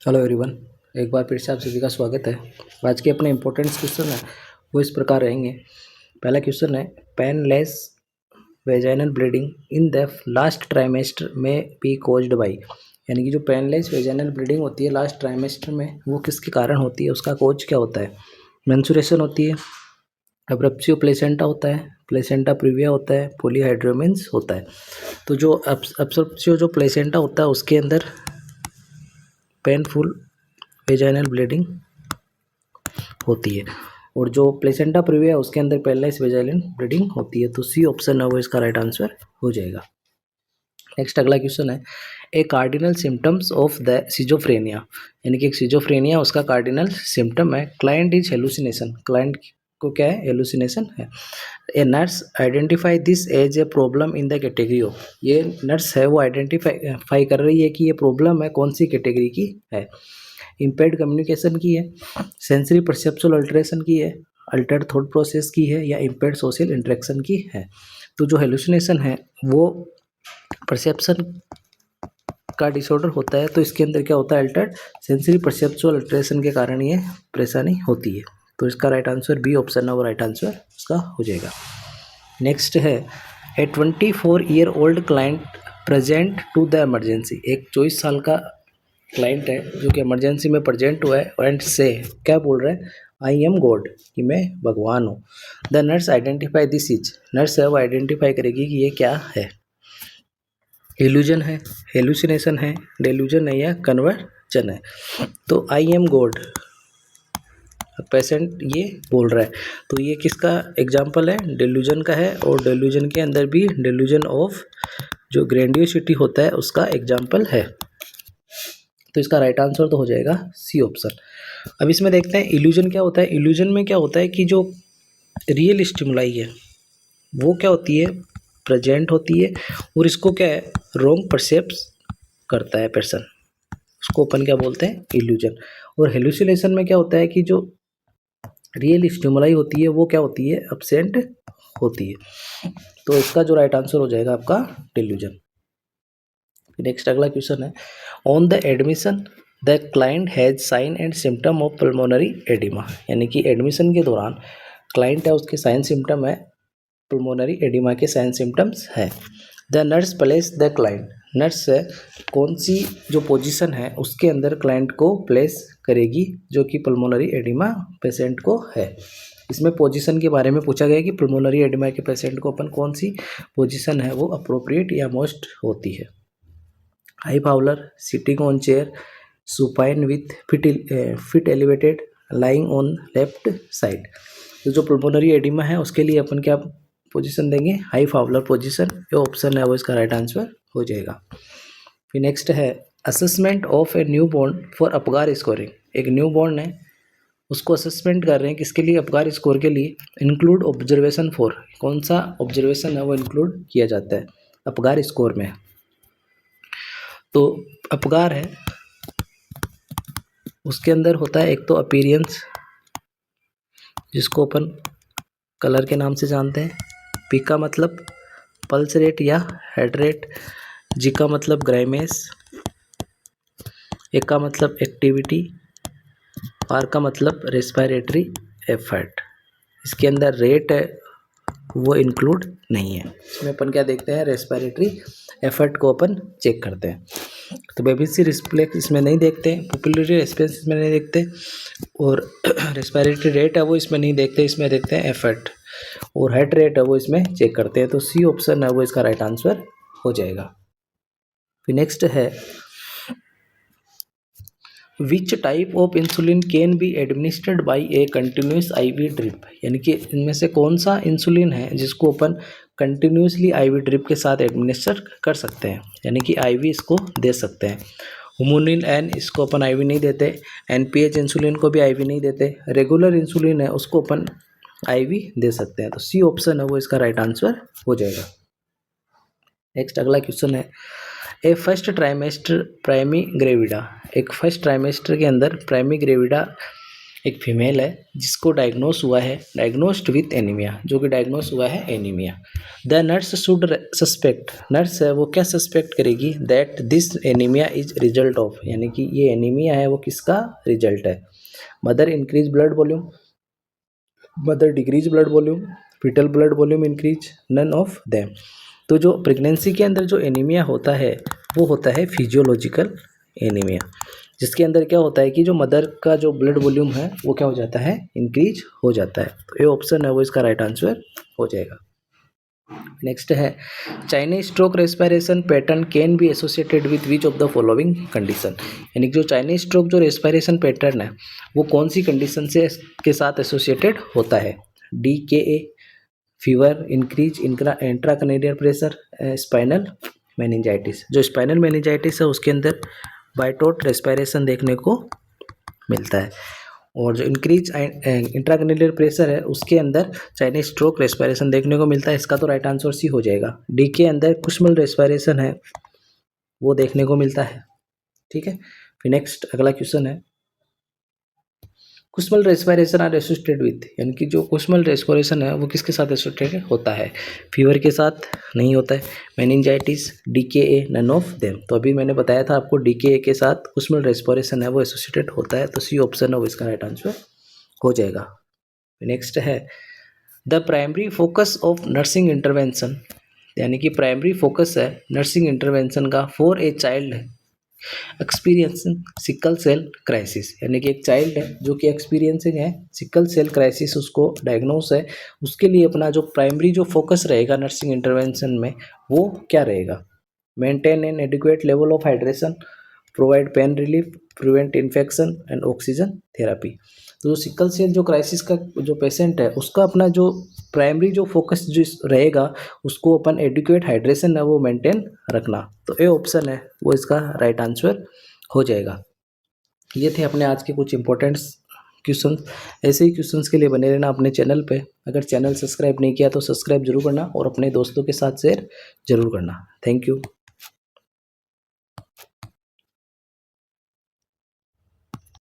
Hello everyone. एक बार फिर से आप सभी का स्वागत है। आज के अपने इम्पोर्टेंट क्वेश्चन है वो इस प्रकार रहेंगे। पहला क्वेश्चन है, painless vaginal bleeding in the last trimester में बी कोज्ड बाई, यानी कि जो पेनलेस वेजाइनल ब्लीडिंग होती है लास्ट ट्राइमेस्टर में वो किसके कारण होती है, उसका कोज क्या होता है। मेंस्ट्रुएशन होती है, अब्रप्सियो प्लेसेंटा होता है, प्लेसेंटा प्रीविया होता है, पॉलीहाइड्रोमेंस होता है। तो जो अब्सॉर्प्सियो जो प्लेसेंटा होता है उसके अंदर पेनफुल वेजाइनल ब्लीडिंग होती है, और जो प्लेसेंटा प्रीविया है उसके अंदर पेनलेस वेजाइनल ब्लीडिंग होती है। तो सी ऑप्शन है वो इसका राइट आंसर हो जाएगा। नेक्स्ट अगला क्वेश्चन है, a cardinal symptoms of the schizophrenia, यानी कि एक सिजोफ्रेनिया उसका कार्डिनल सिम्टम है क्लाइंट इज हेलुसिनेशन, क्लाइंट को क्या है, हेलुसिनेशन है। A nurse identify this as a problem in the category of, ये नर्स है वो आइडेंटिफाई कर रही है कि ये प्रॉब्लम है कौन सी कैटेगरी की है। इम्पेयर्ड कम्युनिकेशन की है, सेंसरी परसेप्चुअल अल्टरेशन की है, अल्टर्ड थॉट प्रोसेस की है, या इम्पेयर्ड सोशल इंटरेक्शन की है। तो जो हेलुसिनेशन है वो परसेप्शन का डिसऑर्डर होता है, तो इसके अंदर क्या होता है, अल्टर्ड सेंसरी परसेप्चुअल अल्टरेशन के कारण ये परेशानी होती है। तो इसका राइट आंसर बी ऑप्शन है वो राइट आंसर इसका हो जाएगा। नेक्स्ट है, a 24 year old client present to the emergency, एक 24 साल का क्लाइंट है जो कि इमरजेंसी में प्रेजेंट हुआ है एंड से क्या बोल रहा है, आई एम गॉड, कि मैं भगवान हूँ। The nurse identify this is, nurse है वो आइडेंटिफाई करेगी कि ये क्या है, इल्यूजन है, हेलुसिनेशन है, डेल्यूजन है, या कन्वर्जन है। तो आई एम गॉड पेशेंट ये बोल रहा है, तो ये किसका एग्जाम्पल है, डेल्यूजन का है, और डेल्यूजन के अंदर भी डेल्यूजन ऑफ जो ग्रैंडियोसिटी होता है उसका एग्जाम्पल है। तो इसका राइट आंसर तो हो जाएगा सी ऑप्शन। अब इसमें देखते हैं इल्यूजन क्या होता है। इल्यूजन में क्या होता है कि जो रियल स्टिमुलाई है वो क्या होती है, प्रेजेंट होती है, और इसको क्या है, रॉन्ग परसेप्स करता है पर्सन, उसको अपन क्या बोलते हैं, इल्यूजन। और हेलुसिनेशन में क्या होता है कि जो रियल स्टिमुलाई होती है वो क्या होती है, अब्सेंट होती है। तो इसका जो राइट आंसर हो जाएगा आपका डिल्यूजन। नेक्स्ट अगला क्वेश्चन है, on the admission the client has sign and symptom of pulmonary oedema, यानी कि एडमिशन के दौरान क्लाइंट है उसके साइन सिम्टम है पल्मोनरी एडिमा के साइन सिम्टम्स है। The nurse place the client, nurse है कौन सी जो पोजीशन है उसके अंदर क्लाइंट को प्लेस करेगी जो कि पल्मोनरी एडिमा पेशेंट को है। इसमें पोजीशन के बारे में पूछा गया कि पल्मोनरी एडिमा के पेशेंट को अपन कौन सी पोजीशन है वो अप्रोप्रिएट या मोस्ट होती है। High Fowler, sitting on chair, supine with fit elevated, lying on left side. तो जो पल्मोनरी एडिमा है उसके लिए अपन क्या पोजीशन देंगे, हाई फाउलर पोजीशन, ये ऑप्शन है वो इसका राइट आंसर हो जाएगा। फिर नेक्स्ट है, assessment of a new born for Apgar scoring, एक न्यू बॉर्न है उसको असेसमेंट कर रहे हैं किसके लिए, अपगार स्कोर के लिए। इंक्लूड ऑब्जर्वेशन फॉर, कौन सा ऑब्जर्वेशन है वो इंक्लूड किया जाता है अपगार स्कोर में। तो अपगार है उसके अंदर होता है एक तो अपीरियंस, जिसको अपन कलर के नाम से जानते हैं, पी का मतलब पल्स रेट या हेड रेट, जी का मतलब ग्राइमेस, ए का मतलब एक्टिविटी, आर का मतलब रेस्पिरेटरी एफर्ट। इसके अंदर रेट है वो इंक्लूड नहीं है, इसमें अपन क्या देखते हैं, रेस्पिरेटरी एफर्ट को अपन चेक करते हैं। तो बेबिसी रिफ्लेक्स इसमें नहीं देखते, पुपिलरी रेस्पॉन्स इसमें नहीं देखते, और रेस्पिरेटरी रेट है वो इसमें नहीं देखते, इसमें देखते हैं एफर्ट, और हेड रेट है वो इसमें चेक करते हैं। तो सी ऑप्शन है वो इसका राइट आंसर हो जाएगा। फिर नेक्स्ट है, which type of insulin can be administered by a continuous IV drip, यानी कि इनमें से कौन सा इंसुलिन है जिसको अपन कंटिन्यूसली आईवी ड्रिप के साथ एडमिनिस्टर कर सकते हैं, यानी कि आईवी इसको दे सकते हैं। हुमोनिल एन, इसको अपन आईवी नहीं देते, एनपीएच इंसुलिन को भी आईवी नहीं देते, रेगुलर इंसुलिन है उसको अपन आईवी दे सकते हैं। तो सी ऑप्शन है वो इसका राइट आंसर हो जाएगा। नेक्स्ट अगला क्वेश्चन है, ए फर्स्ट ट्राइमेस्टर प्राइमी ग्रेविडा, एक फर्स्ट ट्राइमेस्टर के अंदर प्राइमी ग्रेविडा एक फीमेल है जिसको डायग्नोस्ड विथ एनीमिया, जो कि डायग्नोस हुआ है anaemia. The nurse should suspect, nurse है वो क्या सस्पेक्ट करेगी, that this anaemia is result of, यानी कि ये एनीमिया है वो किसका रिजल्ट है। Mother increase blood volume, mother decrease blood volume, foetal blood volume increase, none of them. तो जो प्रेगनेंसी के अंदर जो एनीमिया होता है वो होता है फिजियोलॉजिकल एनीमिया, जिसके अंदर क्या होता है कि जो मदर का जो ब्लड वॉल्यूम है वो क्या हो जाता है, इंक्रीज हो जाता है। तो ये ऑप्शन है वो इसका राइट आंसर हो जाएगा। नेक्स्ट है Chinese stroke respiration pattern can be associated with which of the following condition, यानी कि जो चाइनीज स्ट्रोक जो रेस्पिरेशन पैटर्न है वो कौन सी कंडीशन से के साथ एसोसिएटेड होता है। DKA, fever, increase intracranial pressure, spinal meningitis. जो स्पाइनल मेनिंजाइटिस है उसके अंदर बाइटोट रेस्पिरेशन देखने को मिलता है, और जो इंक्रीज इंट्राक्रैनियल प्रेशर है उसके अंदर चाइनीज स्ट्रोक रेस्पिरेशन देखने को मिलता है। इसका तो राइट आंसर सी हो जाएगा। डी के अंदर कुशमल रेस्पिरेशन है वो देखने को मिलता है। ठीक है, फिर नेक्स्ट अगला क्वेश्चन है कुशमल रेस्पिरेशन आर एसोसिएटेड विथ, यानी कि जो कुशमल रेस्पिरेशन है वो किसके साथ एसोसिएटेड होता है, फीवर के साथ नहीं होता है, meningitis, DKA, none of them. तो अभी मैंने बताया था आपको DKA के साथ कुशमल रेस्पिरेशन है वो एसोसिएटेड होता है, तो सी ऑप्शन है वो इसका राइट आंसर हो जाएगा। नेक्स्ट है the primary focus of nursing intervention, यानी कि प्राइमरी फोकस है नर्सिंग इंटरवेंशन का for a child experiencing sickle cell crisis, यानी कि एक चाइल्ड है जो कि एक्सपीरियंसिंग है सिकल सेल क्राइसिस, उसको डायग्नोस है, उसके लिए अपना जो प्राइमरी जो फोकस रहेगा नर्सिंग इंटरवेंशन में वो क्या रहेगा, maintain an adequate level of hydration, provide pain relief, prevent infection and oxygen therapy. तो जो सिकल सेल जो क्राइसिस का जो पेशेंट है उसका अपना जो प्राइमरी जो फोकस जो रहेगा उसको अपन एडिक्वेट हाइड्रेशन है वो मेंटेन रखना। तो ए ऑप्शन है वो इसका राइट आंसर हो जाएगा। ये थे अपने आज के कुछ इंपॉर्टेंट क्वेश्चन। ऐसे ही क्वेश्चंस के लिए बने रहना अपने चैनल पे। अगर चैनल सब्सक्राइब नहीं किया तो सब्सक्राइब जरूर करना और अपने दोस्तों के साथ शेयर जरूर करना। Thank you.